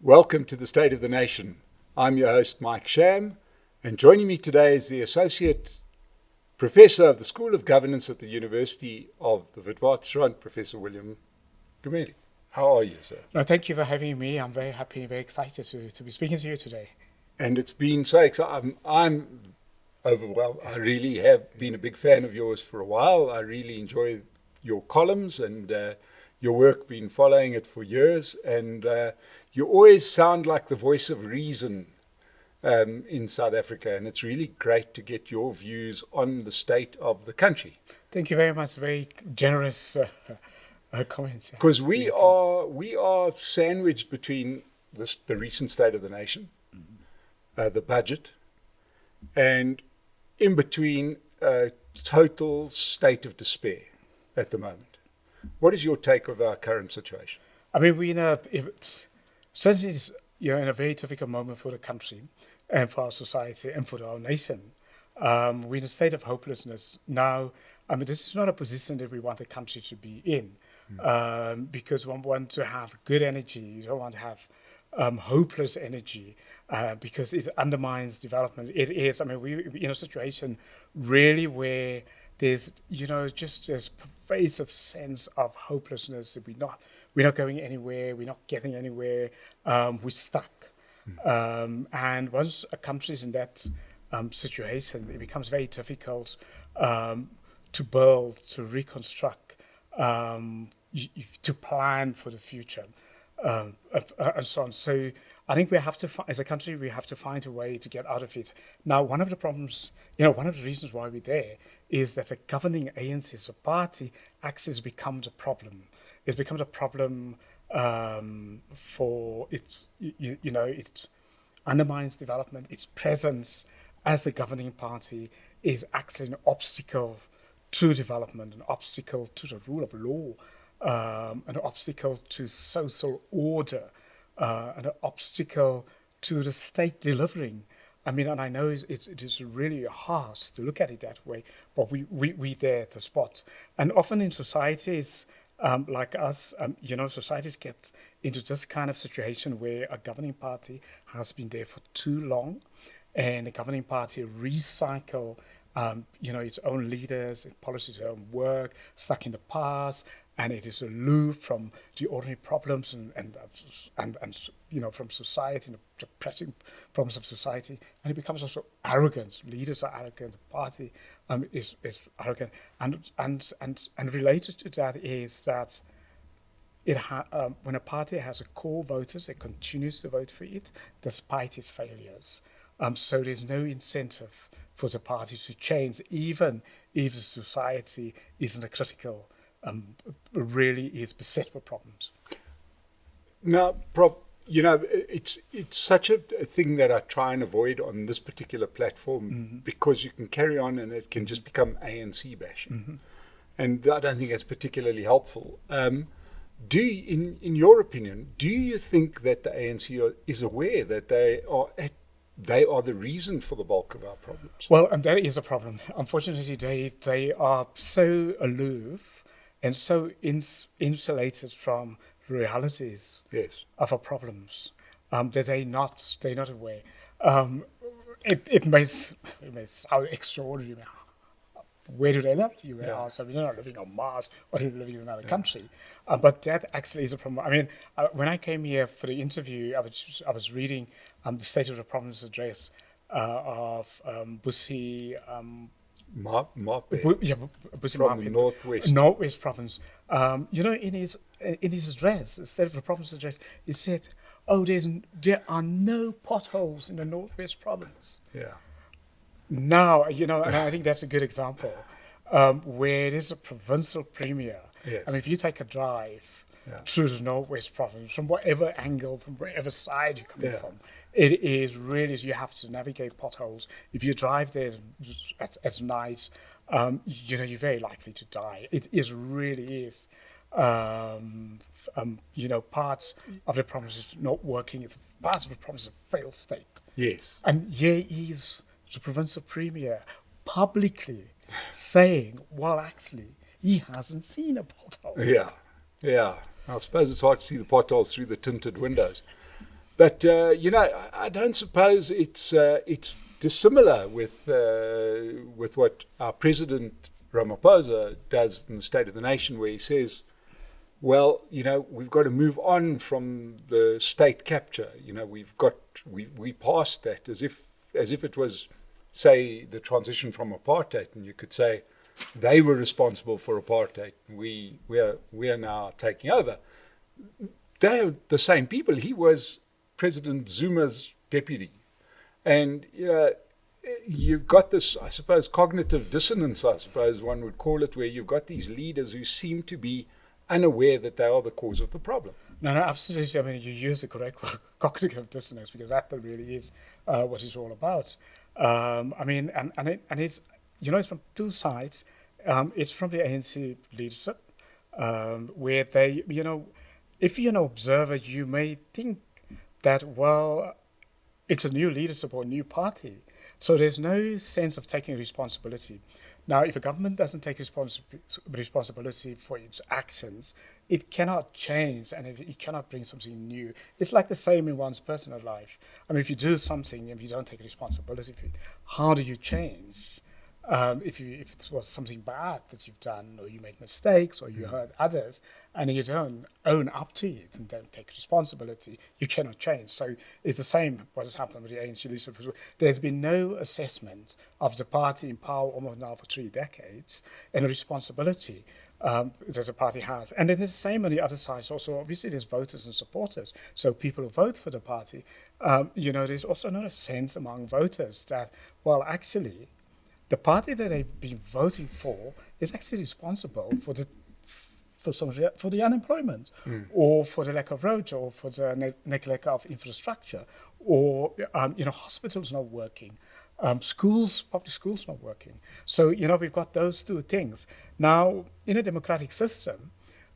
Welcome to the State of the Nation. I'm your host, Mike Sham, and joining me today is the Associate Professor of the School of Governance at the University of the Witwatersrand, Professor William Gumede. How are you, sir? No, thank you for having me. I'm very happy and very excited to be speaking to you today. And it's been so exciting. I'm overwhelmed. I really have been a big fan of yours for a while. I really enjoy your columns and your work, been following it for years, and you always sound like the voice of reason in South Africa, and it's really great to get your views on the state of the country. Thank you very much. Very generous comments. Because we are sandwiched between the recent State of the Nation, the budget, and in between a total state of despair at the moment. What is your take of our current situation? I mean, certainly you're in a very difficult moment for the country and for our society and for our nation. We're in a state of hopelessness now. I mean, this is not a position that we want the country to be in, because we want to have good energy. You don't want to have hopeless energy because it undermines development. It is. I mean, we're in a situation really where there's, just this pervasive sense of hopelessness that we're not going anywhere, we're not getting anywhere, we're stuck. And once a country is in that situation, it becomes very difficult to build, to reconstruct, to plan for the future, and so on. So I think we have to, as a country, we have to find a way to get out of it. Now, one of the problems, one of the reasons why we're there is that the governing ANC, so party, access becomes a problem. It becomes a problem for its, it undermines development. Its presence as a governing party is actually an obstacle to development, an obstacle to the rule of law, an obstacle to social order, an obstacle to the state delivering. I mean, and I know it is really harsh to look at it that way, but we there at the spot. And often in societies like us, societies get into this kind of situation where a governing party has been there for too long, and the governing party recycle, its own leaders, it policies its own work, stuck in the past, and it is aloof from the ordinary problems and from society, the pressing problems of society, and it becomes also arrogant. Leaders are arrogant. The party is arrogant, and related to that is that when a party has a core voters, it continues to vote for it despite its failures. So there's no incentive for the party to change, even if the society is in a critical. Really is beset with problems. Now, Prof, it's such a thing that I try and avoid on this particular platform, because you can carry on and it can just become ANC bashing, and I don't think that's particularly helpful. In your opinion, do you think that the ANC is aware that they are the reason for the bulk of our problems? Well, and that is a problem. Unfortunately, they are so aloof and so insulated from realities of our problems that they're not aware. It may sound extraordinary. Where do they live? You may ask. I mean, they're not living on Mars, or they're living in another country. But that actually is a problem. I mean, when I came here for the interview, I was reading the State of the Province address of Busi. Busi from the Northwest Province. In his address, the State of the Province address, he said, there are no potholes in the Northwest Province. Yeah. Now, and I think that's a good example where there's a provincial premier. Yes. I mean, if you take a drive through the Northwest Province, from whatever angle, from wherever side you're coming from, it is really, you have to navigate potholes. If you drive there at night, you're very likely to die. It really is. Parts of the province is not working. It's part of the province is a failed state. Yes. And here is the provincial premier publicly saying, well, actually, he hasn't seen a pothole. Yeah. I suppose it's hard to see the potholes through the tinted windows. But I don't suppose it's dissimilar with what our president Ramaphosa does in the State of the Nation, where he says, well, we've got to move on from the state capture. We passed that as if it was, say, the transition from apartheid, and you could say they were responsible for apartheid. We are now taking over. They're the same people. He was President Zuma's deputy, and you've got this, I suppose, cognitive dissonance, I suppose one would call it, where you've got these leaders who seem to be unaware that they are the cause of the problem. No, absolutely. I mean, you use the correct word, cognitive dissonance, because that really is what it's all about. I mean, and it's, it's from two sides. It's from the ANC leadership, where they, if you're an observer, you may think that, well, it's a new leadership or a new party, so there's no sense of taking responsibility. Now, if a government doesn't take responsibility for its actions, it cannot change and it cannot bring something new. It's like the same in one's personal life. I mean, if you do something and you don't take responsibility for it, how do you change? If it was something bad that you've done, or you made mistakes, or you hurt others, and you don't own up to it and don't take responsibility, you cannot change. So it's the same what has happened with the ANC leadership. There's been no assessment of the party in power almost now for 3 decades and responsibility that the party has. And then it's the same on the other side. Also, obviously, there's voters and supporters. So people who vote for the party, there's also not a sense among voters that, well, actually, the party that they've been voting for is actually responsible for the unemployment, or for the lack of roads, or for the lack of infrastructure, or hospitals not working, public schools not working. So we've got those two things. Now, in a democratic system,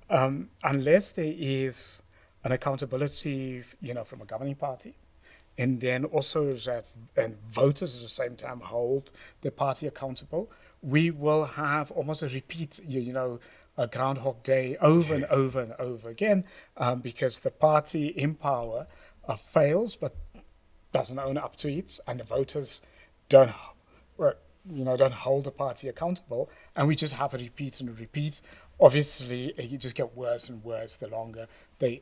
unless there is an accountability, from a governing party, and then also that voters at the same time hold the party accountable, we will have almost a repeat, a Groundhog Day over and over and over again, because the party in power fails but doesn't own up to it, and the voters don't hold the party accountable, and we just have a repeat and a repeat. Obviously, you just get worse and worse the longer they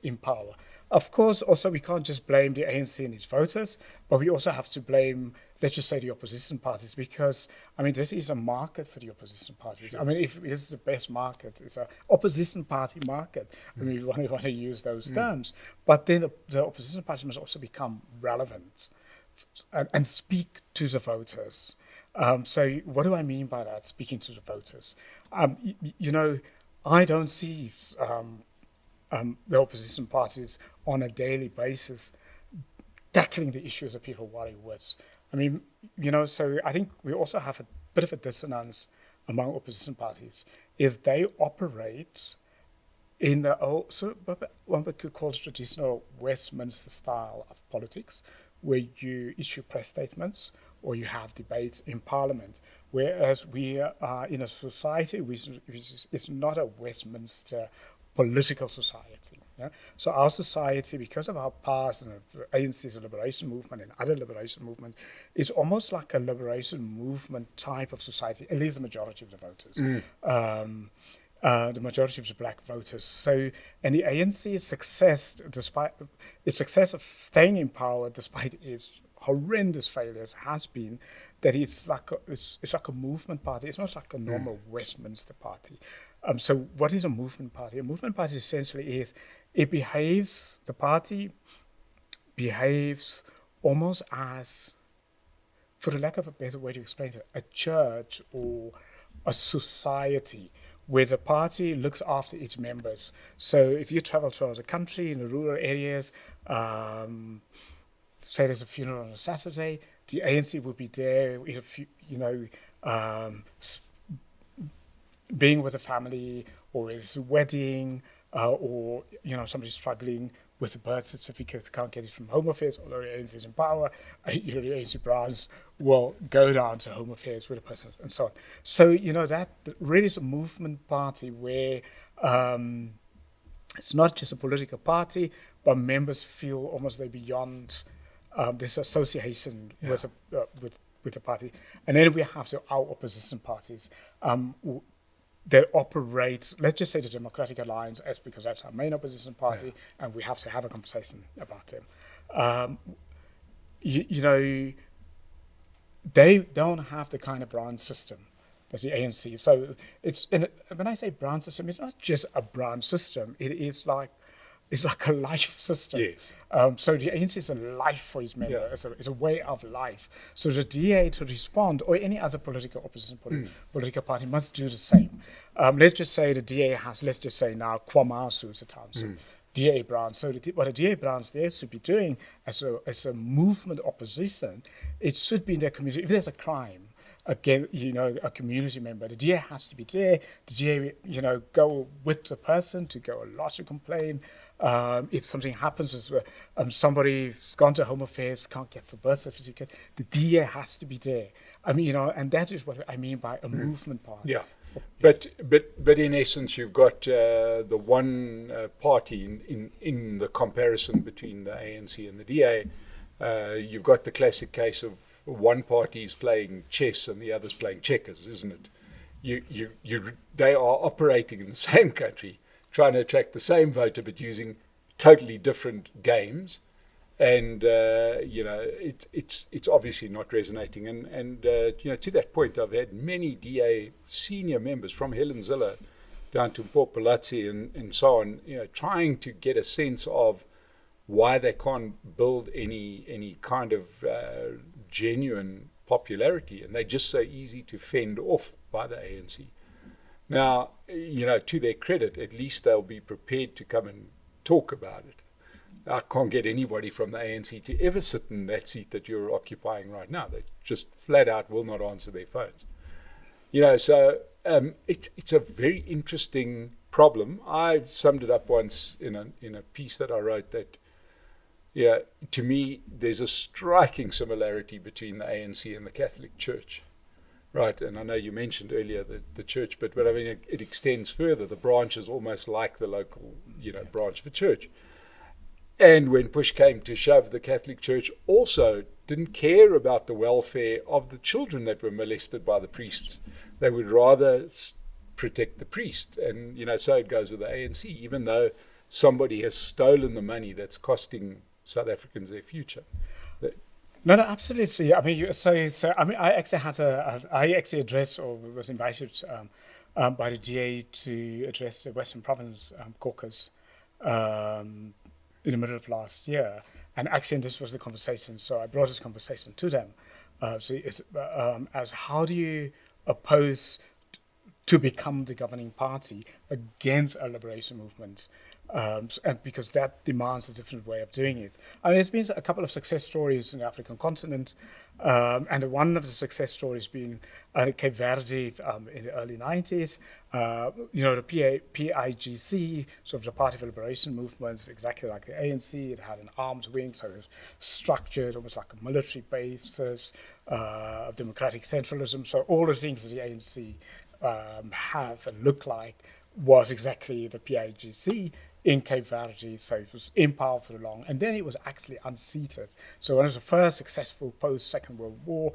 in power. Of course, also, we can't just blame the ANC and its voters, but we also have to blame, let's just say, the opposition parties, because, I mean, this is a market for the opposition parties. Sure. I mean, if this is the best market, it's an opposition party market. I mean, we want to use those terms. But then the opposition party must also become relevant and speak to the voters. So what do I mean by that, speaking to the voters? I don't see the opposition parties on a daily basis tackling the issues that people worry with. I mean, so I think we also have a bit of a dissonance among opposition parties, is they operate in the old, so one could call it traditional Westminster style of politics, where you issue press statements or you have debates in Parliament, whereas we are in a society which is not a Westminster political society. Yeah? So our society, because of our past and the ANC's liberation movement and other liberation movement, is almost like a liberation movement type of society, at least the majority of the voters. The majority of the black voters. So, and the ANC's success, despite its success of staying in power, despite its horrendous failures, has been that it's like a movement party. It's not like a normal Westminster party. So what is a movement party? A movement party essentially is, the party behaves almost as, for the lack of a better way to explain it, a church or a society where the party looks after its members. So if you travel throughout the country in the rural areas, say there's a funeral on a Saturday, the ANC will be there, being with a family, or it's a wedding, or somebody's struggling with a birth certificate, can't get it from Home Affairs, although the ANC is in power, the ANC branch will go down to Home Affairs with a person, and so on. So, that really is a movement party where it's not just a political party, but members feel almost they're beyond this association with the party. And then we have our opposition parties that operate, let's just say the Democratic Alliance, as because that's our main opposition party, and we have to have a conversation about them. They don't have the kind of branch system that the ANC. So when I say branch system, it's not just a branch system. It's like a life system. Yes. So the ANC is a life for its member. It's a way of life. So the DA to respond, or any other political opposition political party, must do the same. Let's just say the DA has, let's just say now, Kwamasu is a council. DA branch. So what the DA branch there should be doing as a movement opposition, it should be in their community. If there's a crime, again, a community member, the DA has to be there. The DA, go with the person to go lodge a complaint. If something happens, somebody's gone to Home Affairs, can't get the birth certificate, the DA has to be there. I mean, and that is what I mean by a movement party. Yeah. But in essence, you've got the one party in the comparison between the ANC and the DA. You've got the classic case of one party is playing chess and the other's playing checkers, isn't it? They are operating in the same country, trying to attract the same voter, but using totally different games. And it's obviously not resonating. And to that point, I've had many DA senior members from Helen Zille down to Mpho Palazzi and so on, trying to get a sense of why they can't build any kind of genuine popularity, and they're just so easy to fend off by the ANC. Now, to their credit, at least they'll be prepared to come and talk about it. I can't get anybody from the ANC to ever sit in that seat that you're occupying right now. They just flat out will not answer their phones. So it's a very interesting problem. I've summed it up once in a piece that I wrote that, to me, there's a striking similarity between the ANC and the Catholic Church. Right, and I know you mentioned earlier the church, but I mean, it extends further. The branch is almost like the local, branch of a church. And when push came to shove, the Catholic Church also didn't care about the welfare of the children that were molested by the priests. They would rather protect the priest. And, so it goes with the ANC, even though somebody has stolen the money that's costing South Africans their future. No, absolutely. I mean, I actually addressed, or was invited by the DA to address the Western Province caucus in the middle of last year, and actually this was the conversation. So I brought this conversation to them. As how do you oppose to become the governing party against a liberation movement? And because that demands a different way of doing it. And there's been a couple of success stories in the African continent, and one of the success stories being Cape Verde in the early 90s. The PIGC, sort of the Party for Liberation Movement, exactly like the ANC. It had an armed wing, so it was structured almost like a military basis of democratic centralism. So all the things that the ANC have and look like was exactly the PIGC in Cape Verde, so it was in power for long, and then it was actually unseated. So it was the first successful post-Second World War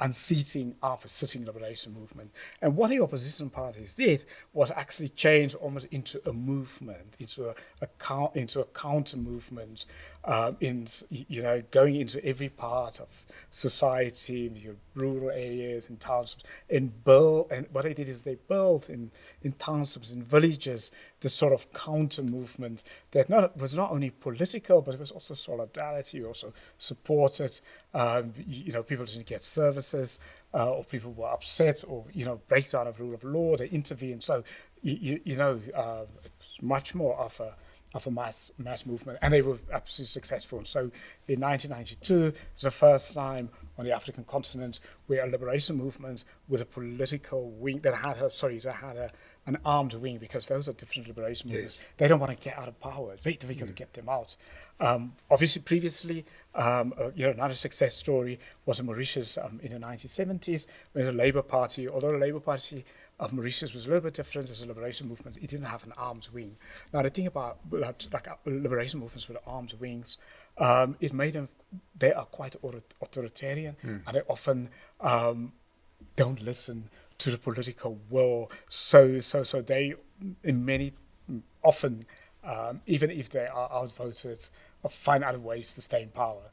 unseating of a sitting liberation movement. And what the opposition parties did was actually change almost into a movement, into a counter movement, going into every part of society, in the rural areas, in townships, and what they did is they built in townships, in villages, this sort of counter movement that was not only political, but it was also solidarity, also supported. People didn't get services, or people were upset, or breakdown of rule of law. They intervened. So it's much more of a mass movement, and they were absolutely successful. And so in 1992, it was the first time on the African continent where a liberation movement with a political wing that had an armed wing, because those are different liberation movements. Yes. They don't want to get out of power. It's very difficult to get them out. Obviously, previously, another success story was in Mauritius in the 1970s, when the Labour Party, although the Labour Party of Mauritius was a little bit different as a liberation movement, it didn't have an armed wing. Now, the thing about liberation movements with armed wings, it made them, they are quite authoritarian, and they often don't listen to the political will. So they, often, even if they are outvoted, find other ways to stay in power.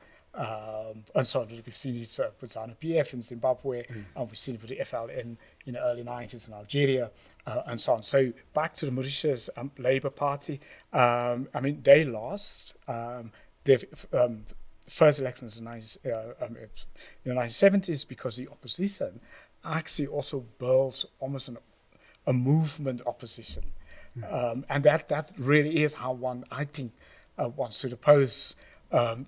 And so we've seen it with ZANU-PF in Zimbabwe, and we've seen it with the FLN in the early 90s in Algeria, and so on. So back to the Mauritius Labour Party. They lost their first elections in the 1970s because the opposition actually also built almost a movement opposition. And that really is how one, I think, wants to oppose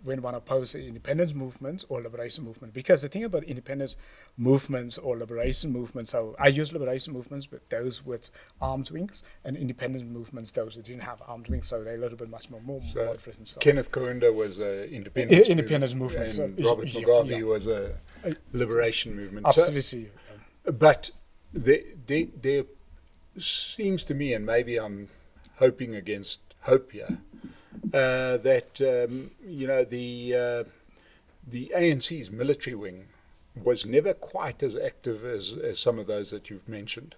when one opposes the independence movement or liberation movement. Because the thing about independence movements or liberation movements, so I use liberation movements, but those with armed wings, and independence movements, those that didn't have armed wings, so they're a little bit much more moderate. So Kenneth Kaunda was an independence movement, and Robert Mugabe was a liberation movement. Absolutely. But there seems to me, and maybe I'm hoping against hope here, that the ANC's military wing was never quite as active as some of those that you've mentioned.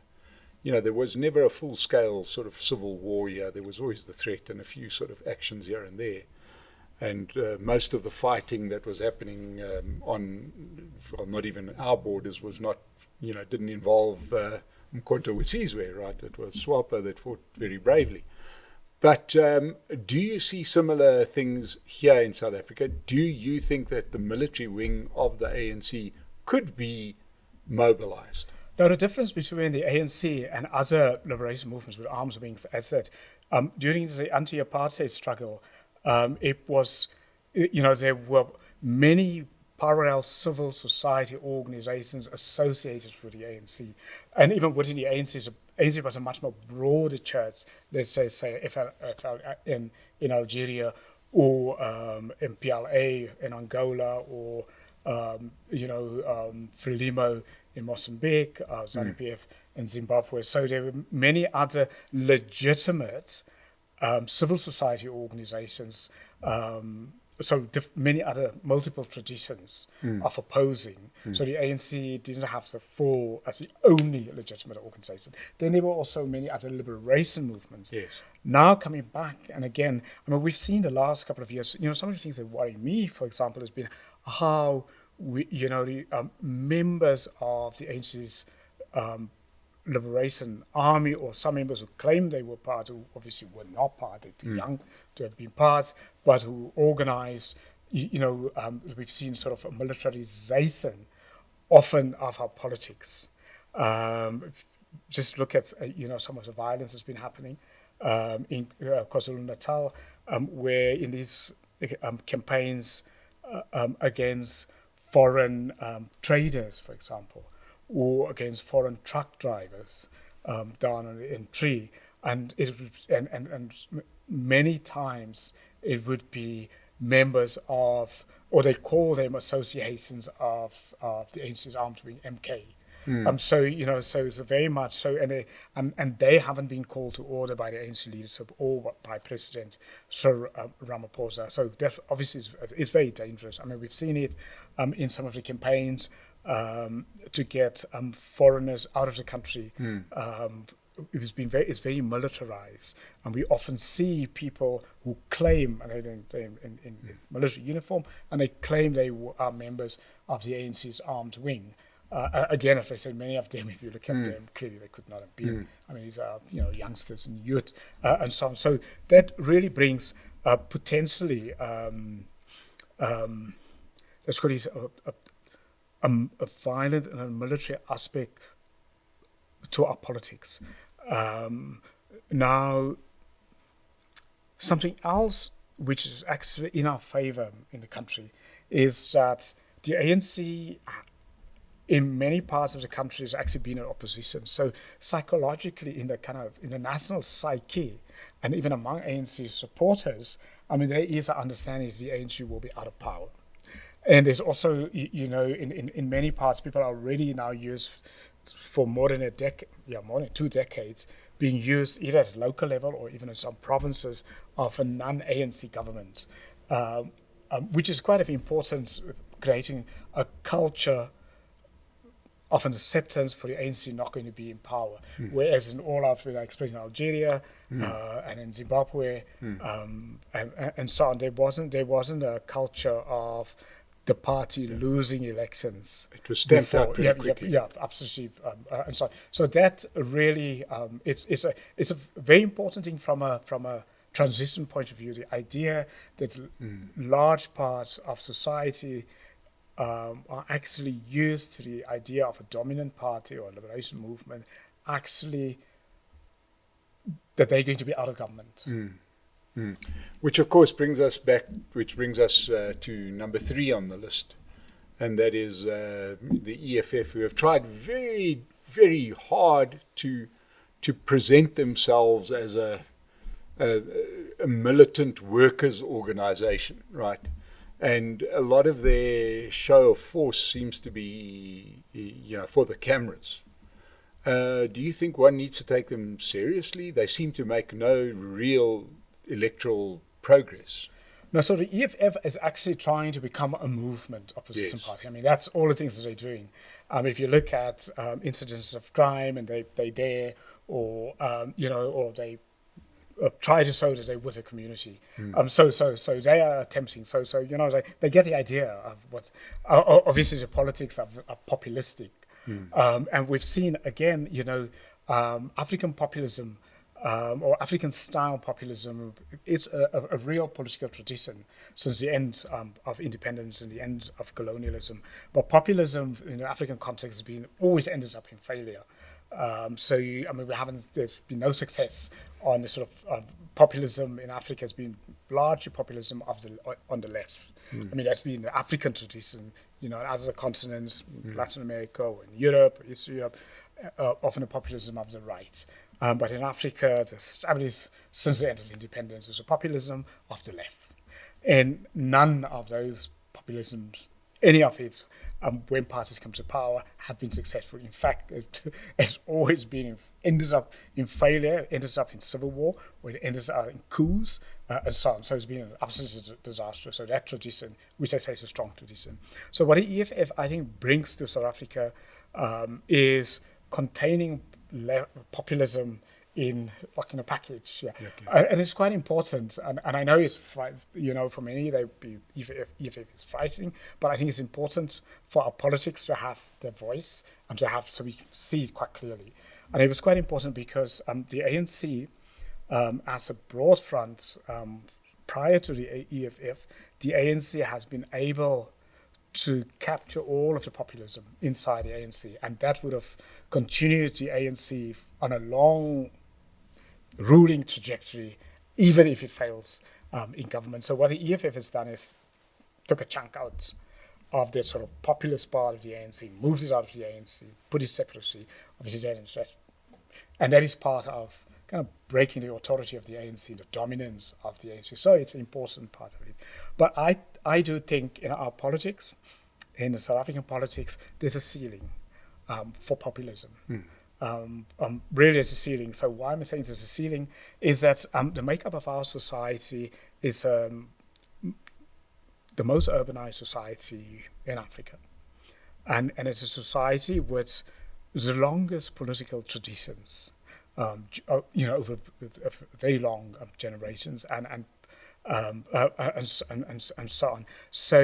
There was never a full-scale sort of civil war here. There was always the threat and a few sort of actions here and there. And most of the fighting that was happening not even our borders was not, didn't involve Mkhonto Wesizwe, right? It was SWAPO that fought very bravely. But do you see similar things here in South Africa? Do you think that the military wing of the ANC could be mobilized? Now, the difference between the ANC and other liberation movements with arms wings, as said, during the anti-apartheid struggle, it was, there were many parallel civil society organizations associated with the ANC. And even within the ANC was a much more broader church, let's say FLN in Algeria, or MPLA in Angola, or Frelimo in Mozambique, ZANU-PF in Zimbabwe. So there were many other legitimate civil society organizations, many other multiple traditions of opposing. So the ANC didn't have the full as the only legitimate organization. Then there were also many other liberation movements. Yes. Now coming back, and again, we've seen the last couple of years, some of the things that worry me, for example, has been how the members of the ANC's Liberation Army, or some members who claim they were part, who obviously were not part, they're too young to have been part, but who organized, we've seen sort of a militarization often of our politics. Just look at, some of the violence that's been happening in KwaZulu-Natal, where in these campaigns against foreign traders, for example, or against foreign truck drivers down in Tree, and many times it would be members of, or they call them associations of the ANC's armed wing, MK. So it's very much so, and they haven't been called to order by the ANC leadership or by President Sir Ramaphosa. So that obviously is very dangerous. We've seen it in some of the campaigns to get foreigners out of the country. It's very militarized, and we often see people who claim, and they're in military uniform, and they claim they are members of the ANC's armed wing. Again, as I said, many of them, if you look at them, clearly they could not have been. These are youngsters and youth and so on. So that really brings potentially, let's call it a violent and a military aspect to our politics. Now, something else which is actually in our favor in the country is that the ANC in many parts of the country has actually been in opposition. So psychologically, in the national psyche, and even among ANC supporters, I mean, there is an understanding that the ANC will be out of power. And there's also, in many parts, people are already now used for more than a decade, more than 2 decades, being used either at local level or even in some provinces of a non-ANC government, which is quite important, creating a culture of an acceptance for the ANC not going to be in power. Whereas in all of, especially in Algeria and in Zimbabwe and so on, there wasn't a culture of the party losing elections. It was stamped out very quickly. Yeah, absolutely, and so on. So that really it's a very important thing from a transition point of view. The idea that large parts of society are actually used to the idea of a dominant party or a liberation movement, actually that they're going to be out of government. Which of course brings us to number 3 on the list, and that is the EFF, who have tried very, very hard to present themselves as a militant workers' organization, right? And a lot of their show of force seems to be, for the cameras. Do you think one needs to take them seriously? They seem to make no real electoral progress. No, so the EFF is actually trying to become a movement opposition party. I mean, that's all the things that they're doing. If you look at incidents of crime and they dare, or or they try to show that they was a community. So they are attempting. So they get the idea of what obviously the politics are populistic, and we've seen again, African populism. Or African-style populism, it's a real political tradition since the end of independence and the end of colonialism. But populism in the African context always ends up in failure. There's been no success on the sort of populism in Africa. Has been largely populism on the left. I mean, that's been the African tradition, as the continents, Latin America or in Europe, East Europe, often a populism of the right. But in Africa, the established since the end of independence is a populism of the left. And none of those populisms, any of it, when parties come to power, have been successful. In fact, it has always ended up in failure, ended up in civil war, or it ends up in coups, and so on. So it's been an absolute disaster. So that tradition, which I say is a strong tradition. So what the EFF, I think, brings to South Africa is containing populism in a package, and it's quite important. And I know it's for many EFF is frightening, but I think it's important for our politics to have their voice and to have so we see it quite clearly. And it was quite important because the ANC, as a broad front, prior to the EFF, the ANC has been able to capture all of the populism inside the ANC, and that would have continued the ANC on a long ruling trajectory, even if it fails in government. So what the EFF has done is took a chunk out of the sort of populist part of the ANC, moved it out of the ANC, put it separately, obviously, and that is part of kind of breaking the authority of the ANC, the dominance of the ANC. So it's an important part of it. But I do think in our politics, in the South African politics, there's a ceiling for populism. Really, there's a ceiling. So why am I saying there's a ceiling? Is that the makeup of our society is the most urbanized society in Africa. And it's a society with the longest political traditions, over very long generations and so on. So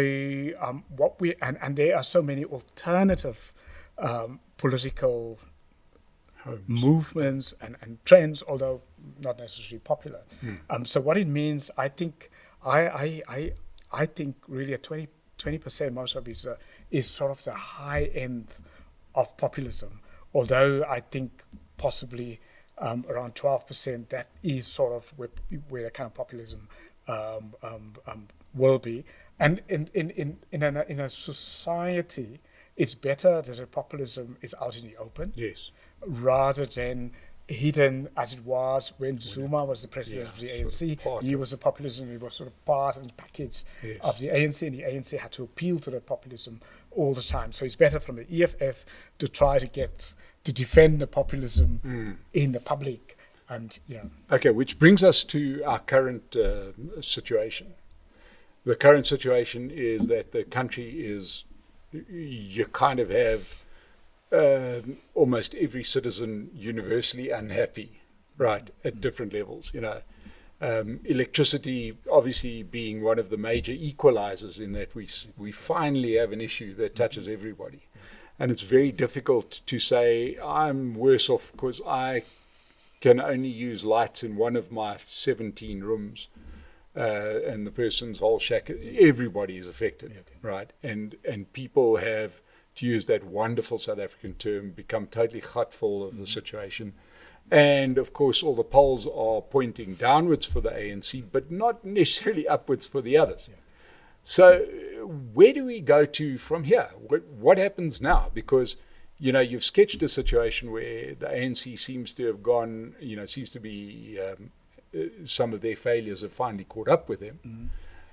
there are so many alternative political movements and trends, although not necessarily popular. So what it means, I think really a 20% most of it is sort of the high end of populism. Although I think possibly around 12%, that is sort of where the kind of populism will be. And in a society it's better that the populism is out in the open, Yes. rather than hidden as it was when Zuma was the president of the ANC. He was a populism, he was sort of part and package of the ANC, and the ANC had to appeal to that populism all the time. So it's better from the EFF to try to defend the populism in the public. And Okay, which brings us to our current situation. The current situation is that the country is, you kind of have almost every citizen universally unhappy, right, at different levels. Electricity obviously being one of the major equalizers in that we finally have an issue that touches everybody. And it's very difficult to say I'm worse off because I can only use lights in one of my 17 rooms, and the person's whole shack. Everybody is affected, right? And people have, to use that wonderful South African term, become totally gutful of the situation. And of course, all the polls are pointing downwards for the ANC, but not necessarily upwards for the others. So where do we go to from here? What happens now? Because you've sketched a situation where the ANC seems to have gone, seems to be some of their failures have finally caught up with them.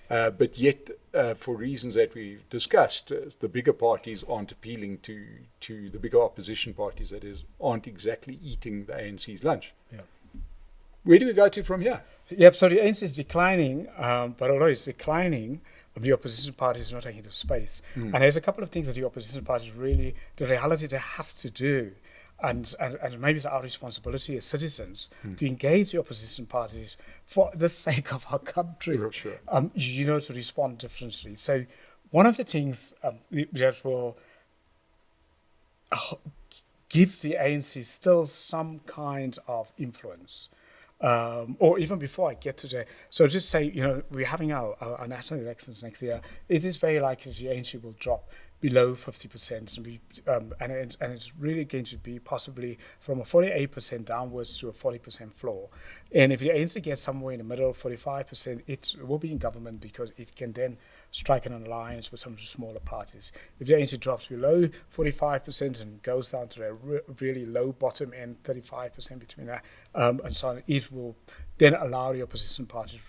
But yet, for reasons that we've discussed, the bigger parties aren't appealing to the bigger opposition parties, that is, aren't exactly eating the ANC's lunch. Where do we go to from here? So the ANC is declining, but although it's declining, the opposition parties are not taking the space. And there's a couple of things that the opposition parties really, the reality they have to do, and maybe it's our responsibility as citizens to engage the opposition parties for the sake of our country, to respond differently. So one of the things that will give the ANC still some kind of influence, or even before I get to that, so just say, we're having our national elections next year. It is very likely the ANC will drop below 50%, and it's really going to be possibly from a 48% downwards to a 40% floor. And if the ANC gets somewhere in the middle, 45%, it will be in government because it can then strike an alliance with some of the smaller parties. If the ANC drops below 45% and goes down to a really low bottom end, 35% between that, and so on, it will then allow the opposition parties,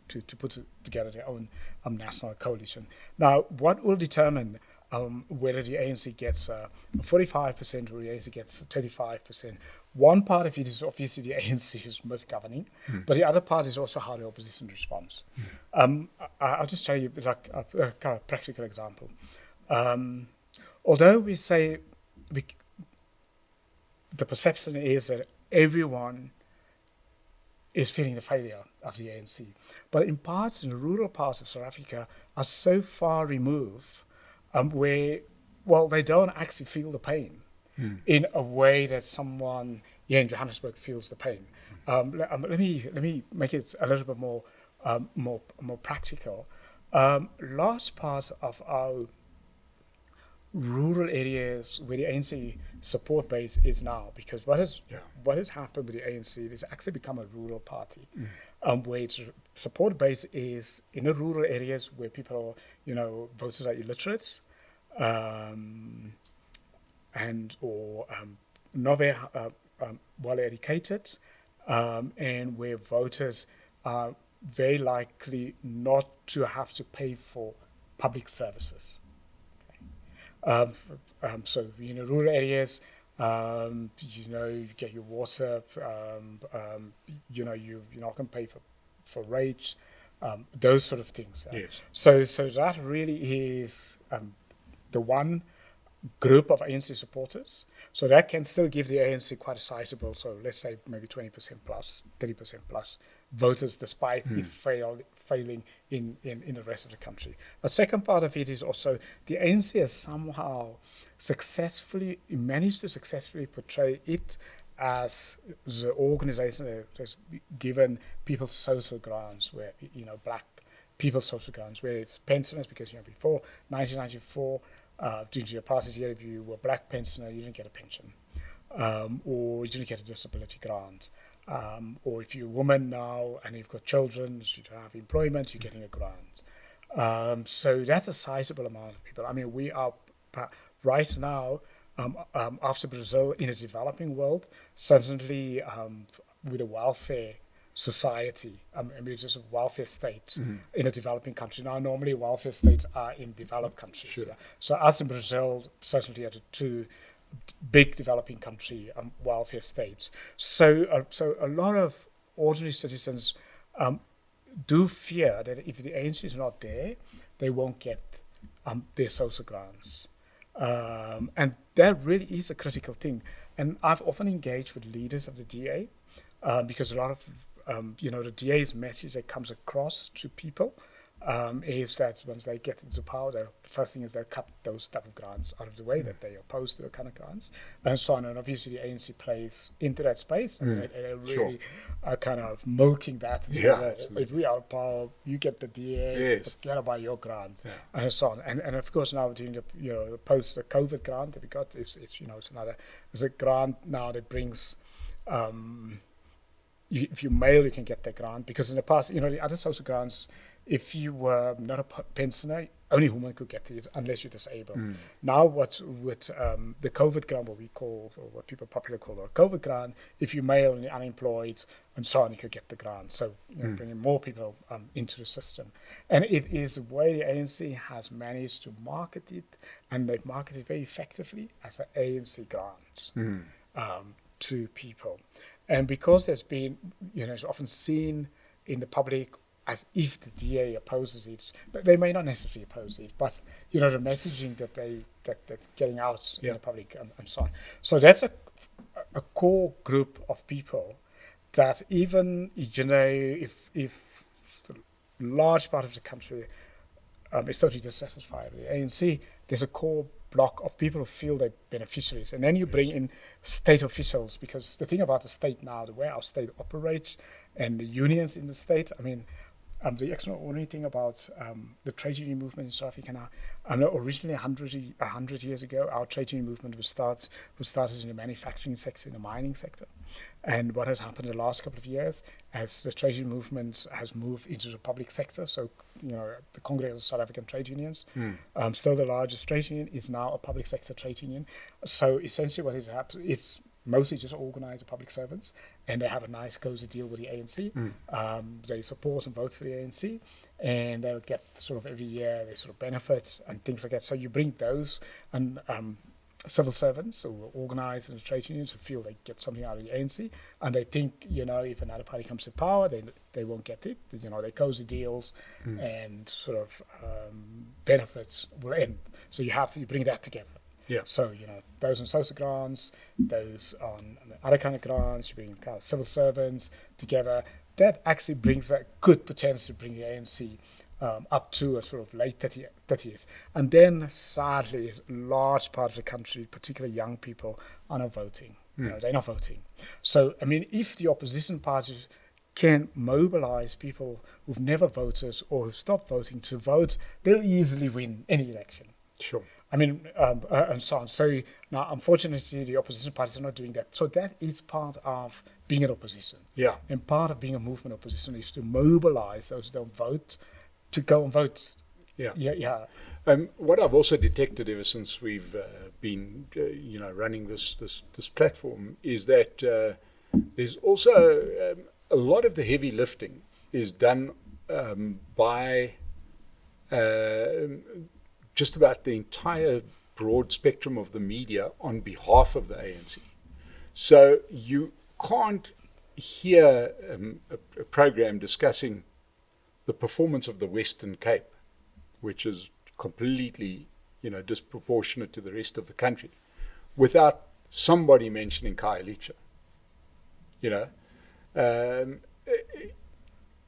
to put together their own national coalition. Now, what will determine whether the ANC gets 45% or the ANC gets 35%. One part of it is obviously the ANC is misgoverning, but the other part is also how the opposition responds. I'll just tell you like a kind of practical example. Although we say the perception is that everyone is feeling the failure of the ANC, but in the rural parts of South Africa are so far removed where, they don't actually feel the pain in a way that someone here in Johannesburg feels the pain. Let me make it a little bit more practical. Large parts of our rural areas where the ANC support base is now, because what has happened with the ANC, it has actually become a rural party, where its support base is in the rural areas where people are, voters are illiterate, and or not very well educated, and where voters are very likely not to have to pay for public services. So in the rural areas, you get your water, you're not going to pay for rates, those sort of things. Yes. So that really is the one group of ANC supporters. So that can still give the ANC quite a sizable, so let's say maybe 20% plus, 30% plus voters, despite it failing in the rest of the country. A second part of it is also the ANC has somehow managed to successfully portray it as the organization that has given people social grants, where, black people social grants, where it's pensioners, because, before 1994, due to your past year, if you were a black pensioner, you didn't get a pension, or you didn't get a disability grant. Or if you're a woman now and you've got children, you don't have employment, you're getting a grant. So that's a sizable amount of people. I mean, we are right now, after Brazil in a developing world, certainly with a welfare society, I mean, it's just a welfare state in a developing country. Now, normally welfare states are in developed countries. Sure. Yeah. So us in Brazil, certainly are the two big developing country welfare states. So a lot of ordinary citizens do fear that if the ANC is not there, they won't get their social grants. And that really is a critical thing. And I've often engaged with leaders of the DA because a lot of, the DA's message that comes across to people is that once they get into power, the first thing is they'll cut those type of grants out of the way, that they oppose to the kind of grants, and so on. And obviously the ANC plays into that space, and they're really kind of milking that. And if we are in power, you get the DA, forget about your grant, and so on. And of course now during the post the COVID grant that we got is it's a grant now that brings. If you mail, you can get the grant, because in the past, the other social grants, if you were not a pensioner, only women could get it unless you're disabled. Now, with the COVID grant, what we call, or what people popularly call a COVID grant, if you mail and you're unemployed and so on, you could get the grant. So bringing more people into the system. And it is the way the ANC has managed to market it, and they've marketed it very effectively as an ANC grant to people. And because there's been, it's often seen in the public as if the DA opposes it, but they may not necessarily oppose it, but the messaging that's getting out in the public and so on. So that's a core group of people that even if the large part of the country is totally dissatisfied with the ANC, there's a core block of people who feel they're beneficiaries. And then you bring in state officials, because the thing about the state now, the way our state operates and the unions in the state, I mean, the extraordinary thing about the trade union movement in South Africa now, I know originally 100 years ago, our trade union movement was started in the manufacturing sector, in the mining sector. And what has happened in the last couple of years, as the trade union movement has moved into the public sector, so the Congress of South African Trade Unions, still the largest trade union, is now a public sector trade union. So essentially what has happened is mostly just organized public servants, and they have a nice cozy deal with the ANC. They support and vote for the ANC, and they'll get sort of every year their sort of benefits and things like that. So you bring those and civil servants who are organized in the trade unions who feel they get something out of the ANC, and they think, if another party comes to power, they won't get it. Their cozy deals and sort of benefits will end. So you bring that together. Yeah. So, those on social grants, those on other kind of grants, you bring kind of civil servants together. That actually brings a good potential to bring the ANC up to a sort of late 30s. And then, sadly, is a large part of the country, particularly young people, are not voting. They're not voting. So, I mean, if the opposition parties can mobilize people who've never voted or who've stopped voting to vote, they'll easily win any election. Sure. I mean, and so on. So now, unfortunately, the opposition parties are not doing that. So that is part of being an opposition. Yeah. And part of being a movement opposition is to mobilize those who don't vote to go and vote. Yeah. Yeah. What I've also detected ever since we've been, running this platform is that there's also a lot of the heavy lifting is done by just about the entire broad spectrum of the media on behalf of the ANC. So you can't hear a program discussing the performance of the Western Cape, which is completely, disproportionate to the rest of the country, without somebody mentioning Khayelitsha.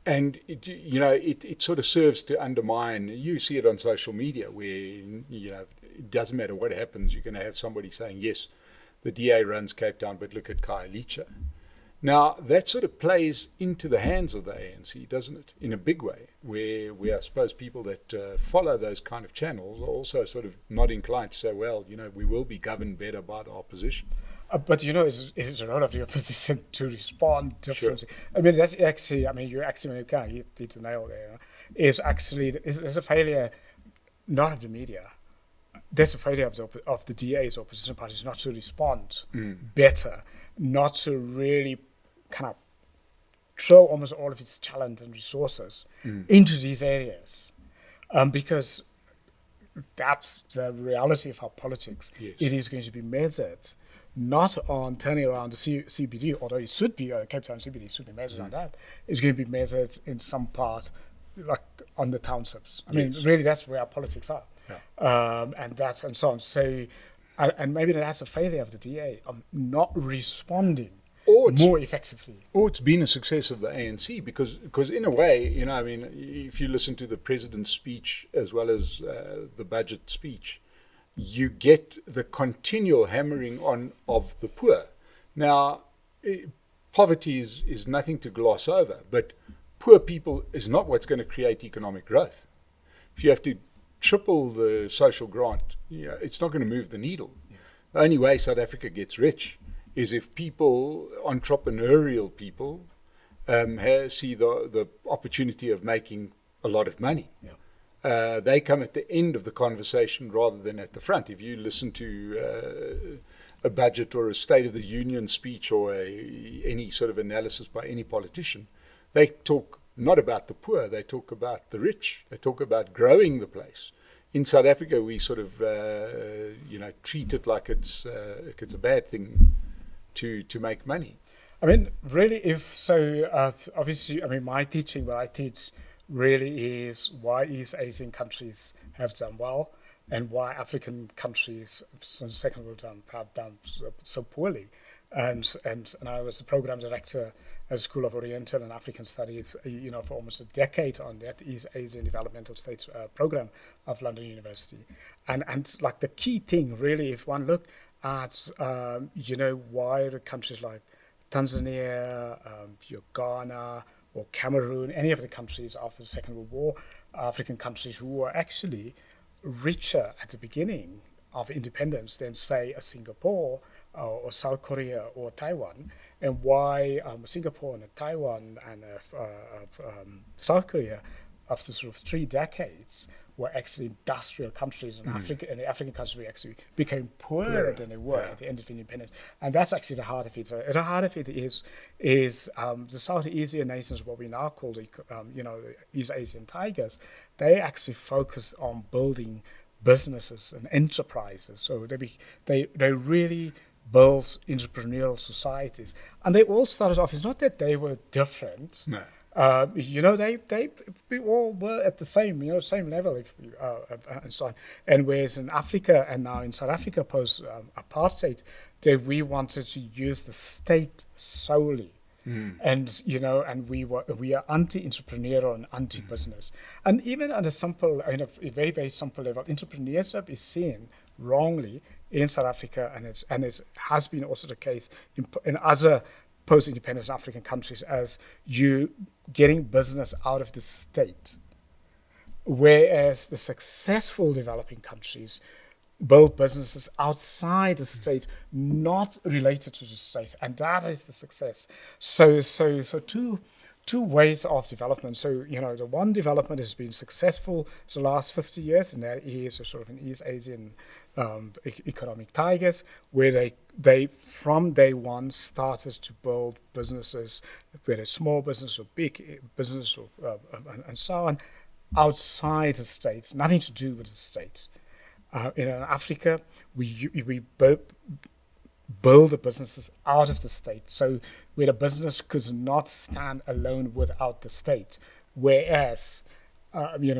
And it sort of serves to undermine. You see it on social media where it doesn't matter what happens, you're going to have somebody saying, yes, the DA runs Cape Town, but look at Khayelitsha. Now that sort of plays into the hands of the ANC, doesn't it, in a big way, where I suppose people that follow those kind of channels are also sort of not inclined to say, well, we will be governed better by the opposition. But it's a lot of the opposition to respond differently. Sure. I mean, that's actually, you actually, when you can, you hit the nail there. It's actually, it's a failure not of the media, there's a failure of the DA's opposition parties not to respond better, not to really kind of throw almost all of its talent and resources into these areas, because that's the reality of our politics. Yes. It is going to be measured not on turning around the CBD, although it should be, Cape Town CBD should be measured on that. It's going to be measured in some part, like on the townships. I mean, really, that's where our politics are. Yeah. And so on. So, and maybe that's a failure of the DA of not responding more effectively. Or it's been a success of the ANC because in a way, you know, I mean, if you listen to the president's speech as well as the budget speech, you get the continual hammering on of the poor. Now, poverty is nothing to gloss over, but poor people is not what's going to create economic growth. If you have to triple the social grant, it's not going to move the needle. Yeah. The only way South Africa gets rich is if people, entrepreneurial people, see the opportunity of making a lot of money. Yeah. They come at the end of the conversation rather than at the front. If you listen to a budget or a State of the Union speech or any sort of analysis by any politician, they talk not about the poor, they talk about the rich, they talk about growing the place. In South Africa, we sort of treat it like it's a bad thing to make money. I mean, really, obviously, I mean, my teaching, what I teach really is why East Asian countries have done well and why African countries since the Second World War have done so poorly. And I was the program director at the School of Oriental and African Studies, for almost a decade on that East Asian Developmental States program of London University. And like the key thing really, if one look at, why the countries like Tanzania, Ghana, or Cameroon, any of the countries after the Second World War, African countries who were actually richer at the beginning of independence than, say, a Singapore or South Korea or Taiwan, and why Singapore and Taiwan and South Korea, after sort of 3 decades, were actually industrial countries, and the African countries actually became poorer than they were at the end of independence. And that's actually the heart of it. So the heart of it is the Southeast Asian nations, what we now call the East Asian tigers. They actually focus on building businesses and enterprises. So they really built entrepreneurial societies, and they all started off. It's not that they were different. No. We all were at the same level, and so on. And whereas in Africa and now in South Africa post apartheid, that we wanted to use the state solely, and we are anti-entrepreneurial and anti-business, and even on a very very simple level, entrepreneurship is seen wrongly in South Africa, and it has been also the case in other post-independence African countries as you getting business out of the state, whereas the successful developing countries build businesses outside the state, not related to the state, and that is the success. So two ways of development. So the one development has been successful for the last 50 years, and that is a sort of an East Asian economic tigers, where they from day one started to build businesses, whether small business or big business or and so on, outside the state, nothing to do with the state. In Africa, we build the businesses out of the state, so where the business could not stand alone without the state. Whereas,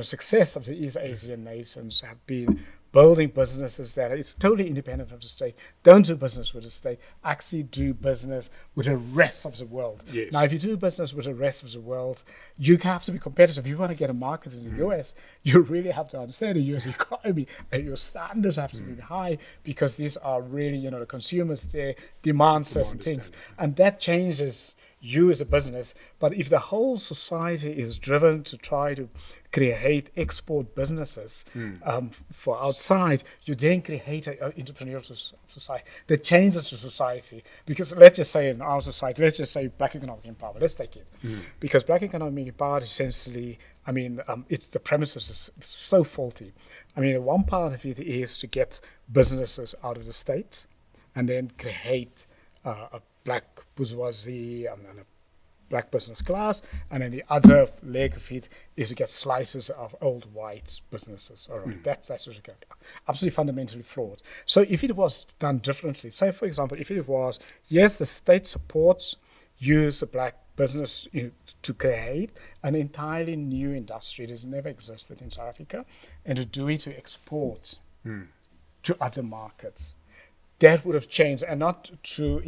success of the East Asian nations have been building businesses that is totally independent of the state, don't do business with the state, actually do business with the rest of the world. Yes. Now, if you do business with the rest of the world, you have to be competitive. If you want to get a market in the US, you really have to understand the US economy, and your standards have to be high, because these are really, the consumers there demand certain things. And that changes you as a business. But if the whole society is driven to try to create export businesses for outside, you then create an entrepreneurial society that changes the society. Because let's just say in our society, let's just say black economic empowerment, let's take it. Because black economic empowerment is essentially I mean, it's the premises is so faulty. I mean, one part of it is to get businesses out of the state and then create a black bourgeoisie and a black business class, and then the other leg of it is to get slices of old white businesses. All right, that's what it got. Absolutely fundamentally flawed. So if it was done differently, say for example, if it was, yes, the state supports use a black business to create an entirely new industry that has never existed in South Africa, and to do it to export to other markets. That would have changed, and not to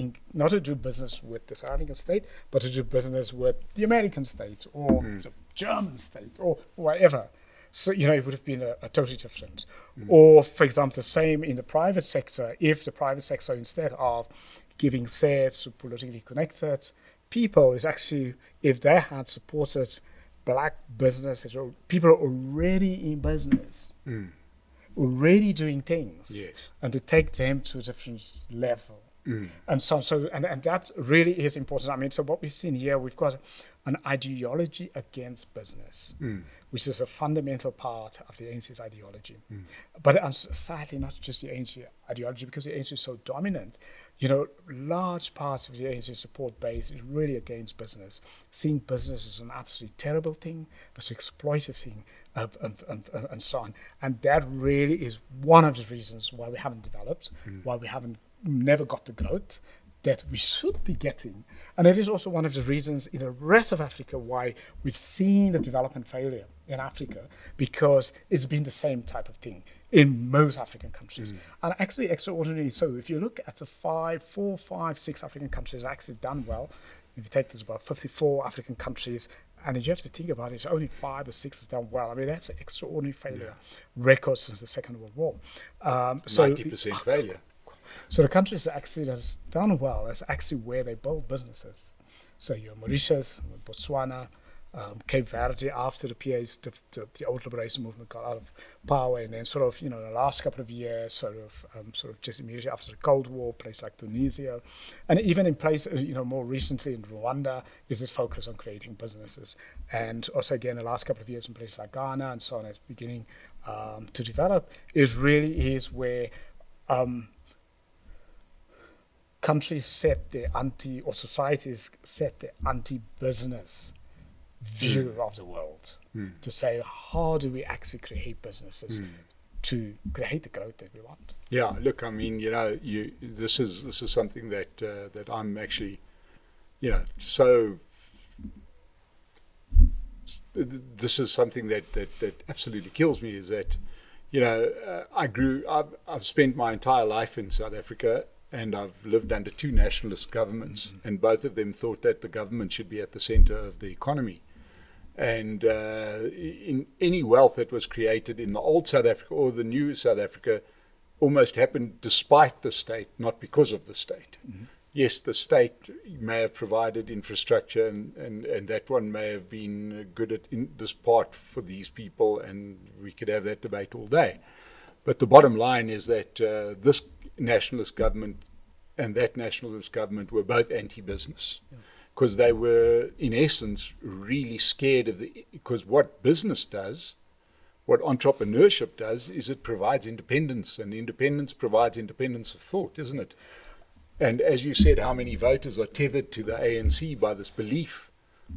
do business with the South African state, but to do business with the American state or the German state or whatever. So, it would have been a totally different. Or, for example, the same in the private sector. If the private sector, instead of giving shares to politically connected people, is actually, if they had supported black businesses, or people already in business, already doing things, yes, and to take them to a different level. And and that really is important. I mean, so what we've seen here, we've got an ideology against business, which is a fundamental part of the ANC's ideology. But sadly, not just the ANC ideology, because the ANC is so dominant. Large parts of the ANC support base is really against business, seeing business as an absolutely terrible thing, as an exploitative thing, and so on. And that really is one of the reasons why we haven't developed, why we haven't never got the growth that we should be getting. And it is also one of the reasons in the rest of Africa why we've seen the development failure in Africa, because it's been the same type of thing in most African countries. And actually extraordinarily so. If you look at the 4, 5, 6 African countries actually done well, if you take this about 54 African countries, and you have to think about it, only 5 or 6 has done well. I mean, that's an extraordinary failure record since the Second World War. 90% failure. So the countries that actually has done well is actually where they build businesses. So you're Mauritius, Botswana, Cape Verde, after the PA's, the old liberation movement got out of power, and then sort of, the last couple of years, sort of just immediately after the Cold War, places like Tunisia, and even in places, more recently in Rwanda, is this focus on creating businesses. And also again, the last couple of years in places like Ghana and so on, it's beginning to develop, is where countries set their or societies set their anti-business view of the world, to say, how do we actually create businesses to create the growth that we want? Yeah, look, I mean, this is something that I'm actually, so this is something that absolutely kills me, is that, I've spent my entire life in South Africa, and I've lived under 2 nationalist governments, and both of them thought that the government should be at the center of the economy. And in any wealth that was created in the old South Africa or the new South Africa almost happened despite the state, not because of the state. Yes, the state may have provided infrastructure, and that one may have been good at this part for these people, and we could have that debate all day. But the bottom line is that this nationalist government and that nationalist government were both anti-business, because they were, in essence, really scared of because what business does, what entrepreneurship does, is it provides independence, and independence provides independence of thought, isn't it? And as you said, how many voters are tethered to the ANC by this belief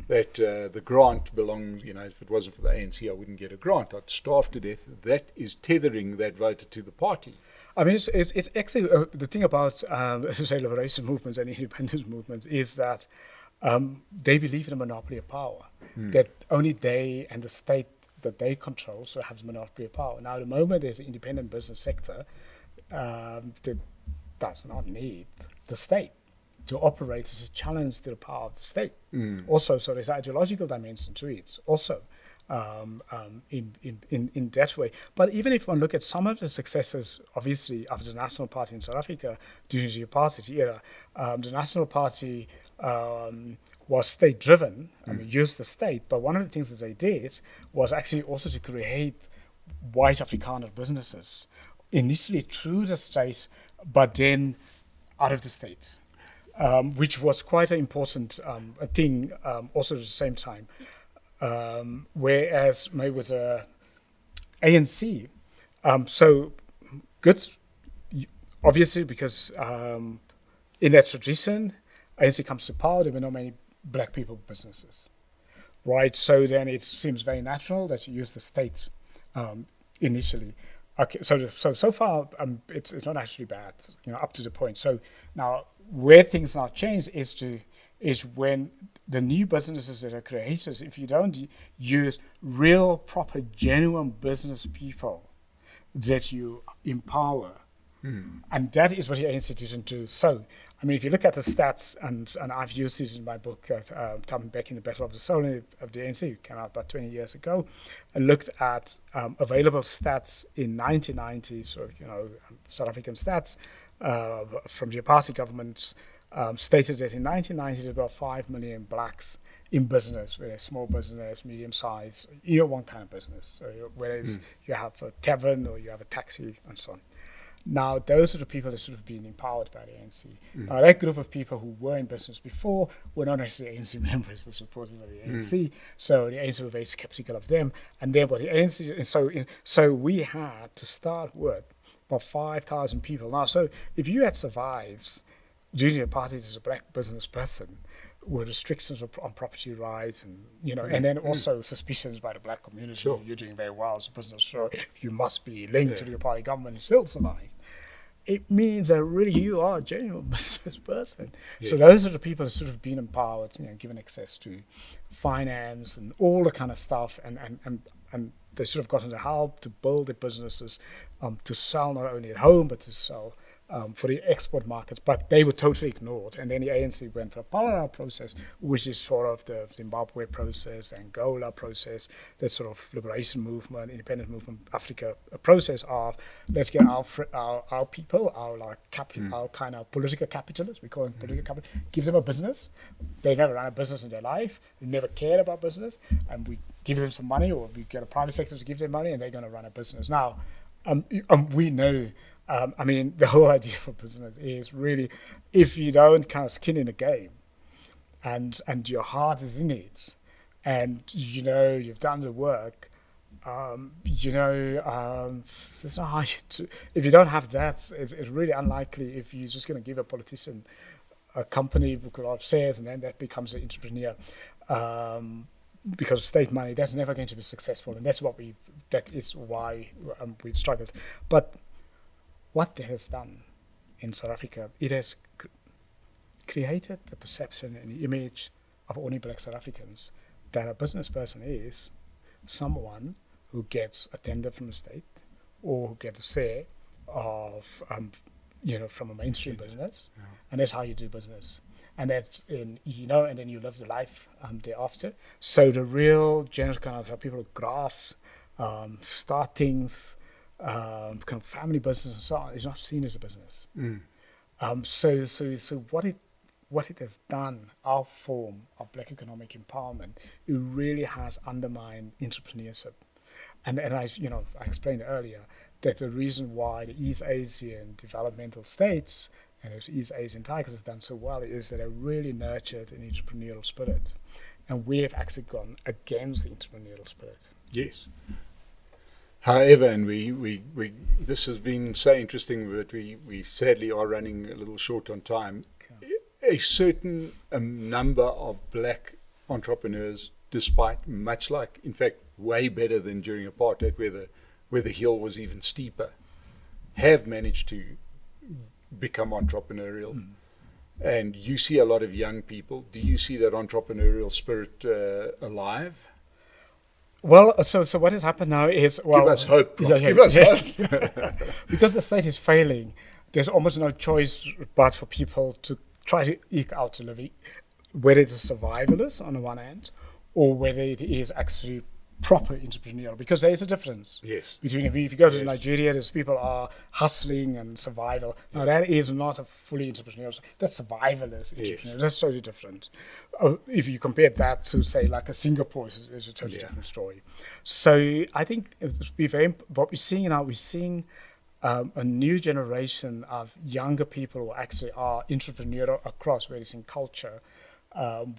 that the grant belongs, if it wasn't for the ANC, I wouldn't get a grant, I'd starve to death. That is tethering that voter to the party. I mean, it's actually the thing about, as I say, liberation movements and independence movements is that they believe in a monopoly of power, that only they and the state that they control so have the monopoly of power. Now, the moment there's an independent business sector that does not need the state to operate as a challenge to the power of the state. Also, so there's ideological dimension to it also in that way. But even if one look at some of the successes, obviously, of the National Party in South Africa during the apartheid era, the National Party was state-driven, used the state, but one of the things that they did was actually also to create white Afrikaner businesses, initially through the state, but then out of the state. Which was quite an important thing also at the same time. Whereas maybe with ANC, so good, obviously, because in that tradition, ANC comes to power, there were not many black people businesses, right? So then it seems very natural that you use the state initially. Okay, so far it's not actually bad, up to the point. So now where things now change is when the new businesses that are created, if you don't use real, proper, genuine business people that you empower, and that is what the ANC didn't do. So, I mean, if you look at the stats, and I've used these in my book, Thabo Mbeki, The Battle of the Soul of the ANC, came out about 20 years ago, and looked at available stats in 1990, South African stats from the apartheid government, stated that in 1990 there were about 5 million blacks in business, whether small business, medium size, one kind of business. So whether it's you have a tavern or you have a taxi and so on. Now, those are the people that should have been empowered by the ANC. Now, that group of people who were in business before were not necessarily ANC members or supporters of the ANC, so the ANC were very skeptical of them. And then what the ANC, so we had to start with about 5,000 people. Now, so if you had survived during the apartheid as a black business person, with restrictions on property rights, and and then also suspicions by the black community, Sure. You're doing very well as a business, so you must be linked to the apartheid government and still survive. It means that really you are a genuine business person. Yes. So those are the people that sort of been empowered, given access to finance and all the kind of stuff, and they sort of gotten the help to build their businesses, to sell not only at home but to sell for the export markets, but they were totally ignored. And then the ANC went for a parallel process, which is sort of the Zimbabwe process, the Angola process, that sort of liberation movement, independent movement, Africa process of let's get our people, our kind of political capitalists, we call them political capitalists, give them a business. They've never run a business in their life, they've never cared about business, and we give them some money, or we get a private sector to give them money, and they're going to run a business. Now, we know. The whole idea for business is really, if you don't kind of skin in the game, and your heart is in it, and you've done the work, there's not how if you don't have that, it's really unlikely. If you're just going to give a politician a company with a lot of shares, and then that becomes an entrepreneur, because of state money, that's never going to be successful, and that is why we've struggled. But what it has done in South Africa, it has created the perception and the image of only black South Africans that a business person is someone who gets a tender from the state, or who gets a share of, from a mainstream business, and that's how you do business. And that's and then you live the life thereafter. So the real general kind of how people graft, start things, kind of family business and so on, is not seen as a business. So what it has done, our form of black economic empowerment, it really has undermined entrepreneurship. And I explained earlier that the reason why the East Asian developmental states and those East Asian tigers has done so well is that they really nurtured an entrepreneurial spirit, and we have actually gone against the entrepreneurial spirit. Yes. However, and we this has been so interesting, but we sadly are running a little short on time. A certain number of black entrepreneurs, despite much like, in fact, way better than during apartheid, where the hill was even steeper, have managed to become entrepreneurial. And you see a lot of young people. Do you see that entrepreneurial spirit alive? Well, so what has happened now is... Give us hope, Prof. Give us hope. Because the state is failing, there's almost no choice but for people to try to eke out a living, whether it's a survivalist on the one hand, or whether it is actually proper entrepreneurial, because there is a difference. Yes. Between, if you go to Nigeria, there's people are hustling and survival. Now that is not a fully entrepreneurial. That's survivalist entrepreneurial. Yes. That's totally different. If you compare that to, say, like a Singapore, it's a totally different story. So I think what we're seeing now, we're seeing a new generation of younger people who actually are entrepreneurial across, whether it's in culture,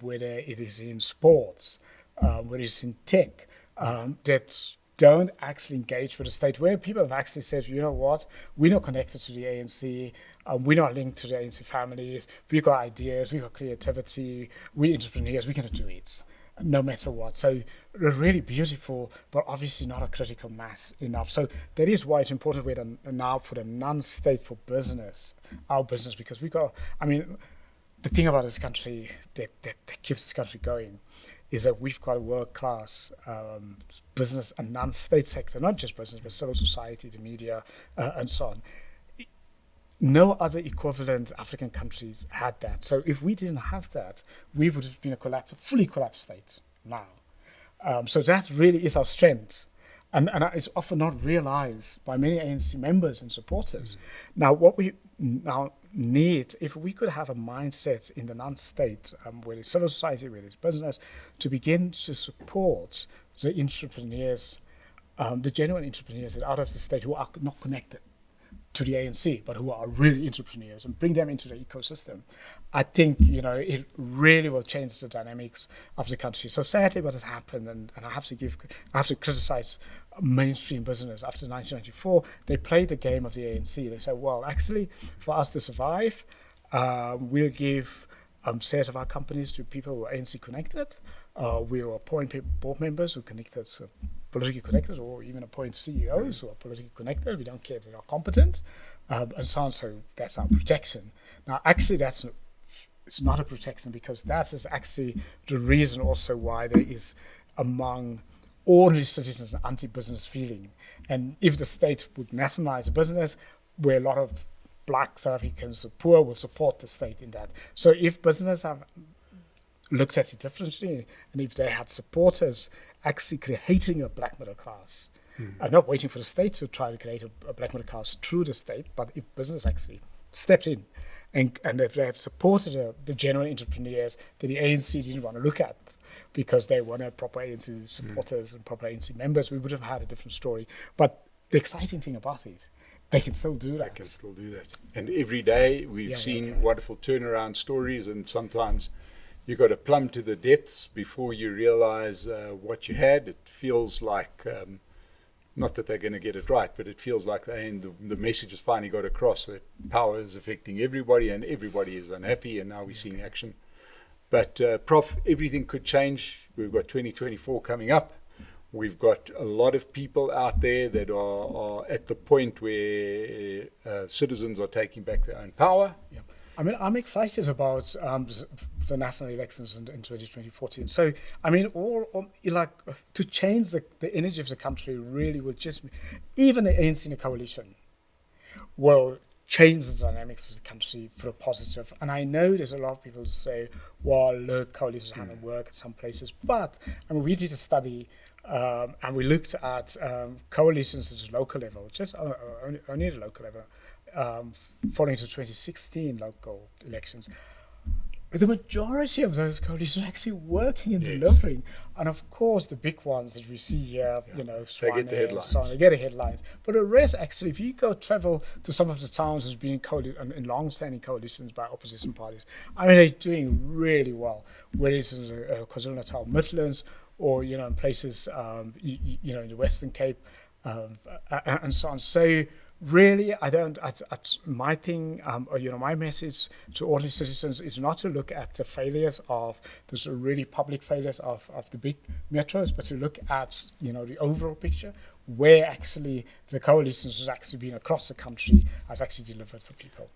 whether it is in sports, whether it's in tech, that don't actually engage with the state, where people have actually said, you know what, we're not connected to the ANC, we're not linked to the ANC families, we've got ideas, we've got creativity, we're entrepreneurs, we're going to do it, no matter what. So they're really beautiful, but obviously not a critical mass enough. So that is why it's important now for the non-state, for business, our business, because we got, I mean, the thing about this country that keeps this country going is that we've got a world-class business and non-state sector, not just business, but civil society, the media, and so on. No other equivalent African country had that. So if we didn't have that, we would have been a fully collapsed state now. So that really is our strength. And it's often not realized by many ANC members and supporters. Now, what we now need, if we could have a mindset in the non-state, where it's civil society, where it's business, to begin to support the entrepreneurs, the genuine entrepreneurs that out of the state who are not connected to the ANC, but who are really entrepreneurs, and bring them into the ecosystem, I think, it really will change the dynamics of the country. So sadly, what has happened, and I have to criticize mainstream business after 1994, they played the game of the ANC. They said, well, actually, for us to survive, we'll give shares of our companies to people who are ANC connected. We'll appoint board members who are connected, politically connected, or even appoint CEOs who are politically connected. We don't care if they are competent, and so on. So that's our protection. Now, actually, it's not a protection, because that is actually the reason also why there is among ordinary citizens an anti-business feeling. And if the state would nationalize a business, where a lot of black South Africans, the poor, will support the state in that. So if business have looked at it differently, and if they had supporters actually creating a black middle class, and not waiting for the state to try to create a black middle class through the state, but if business actually stepped in, and if they have supported the genuine entrepreneurs that the ANC didn't want to look at, because they wanted proper ANC supporters and proper ANC members, we would have had a different story. But the exciting thing about it, they can still do that. They can still do that. And every day we've seen wonderful turnaround stories, and sometimes you got to plumb to the depths before you realize what you had. It feels like, not that they're going to get it right, but it feels like the message has finally got across that power is affecting everybody and everybody is unhappy, and now we're seeing action. But Prof, everything could change. We've got 2024 coming up. We've got a lot of people out there that are at the point where citizens are taking back their own power. Yeah. I mean, I'm excited about the national elections in 2014. So, I mean, to change the energy of the country really would just, even the ANC in a coalition will change the dynamics of the country for a positive. And I know there's a lot of people who say, well, look, coalitions haven't worked at some places. But, I mean, we did a study and we looked at coalitions at the local level, just only at the local level, following the 2016 local elections. The majority of those coalitions are actually working and delivering. And of course, the big ones that we see here, they get the headlines. So they get the headlines. But the rest, actually, if you go travel to some of the towns that's been in long-standing coalitions by opposition parties, I mean, they're doing really well, whether it's in the KwaZulu-Natal Midlands or, in places, in the Western Cape, and so on. So, really, my thing, my message to ordinary citizens is not to look at the failures of the really public failures of the big metros, but to look at, the overall picture, where actually the coalitions has actually been across the country has actually delivered for people.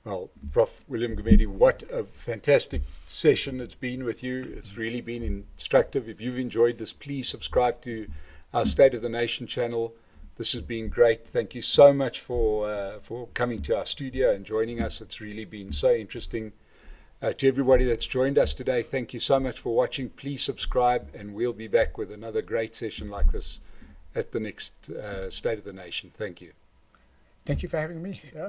Well, Prof. William Gumede, what a fantastic session it's been with you. It's really been instructive. If you've enjoyed this, please subscribe to our State of the Nation channel. This has been great. Thank you so much for coming to our studio and joining us. It's really been so interesting. To everybody that's joined us today, thank you so much for watching. Please subscribe, and we'll be back with another great session like this at the next State of the Nation. Thank you. Thank you for having me. Yeah.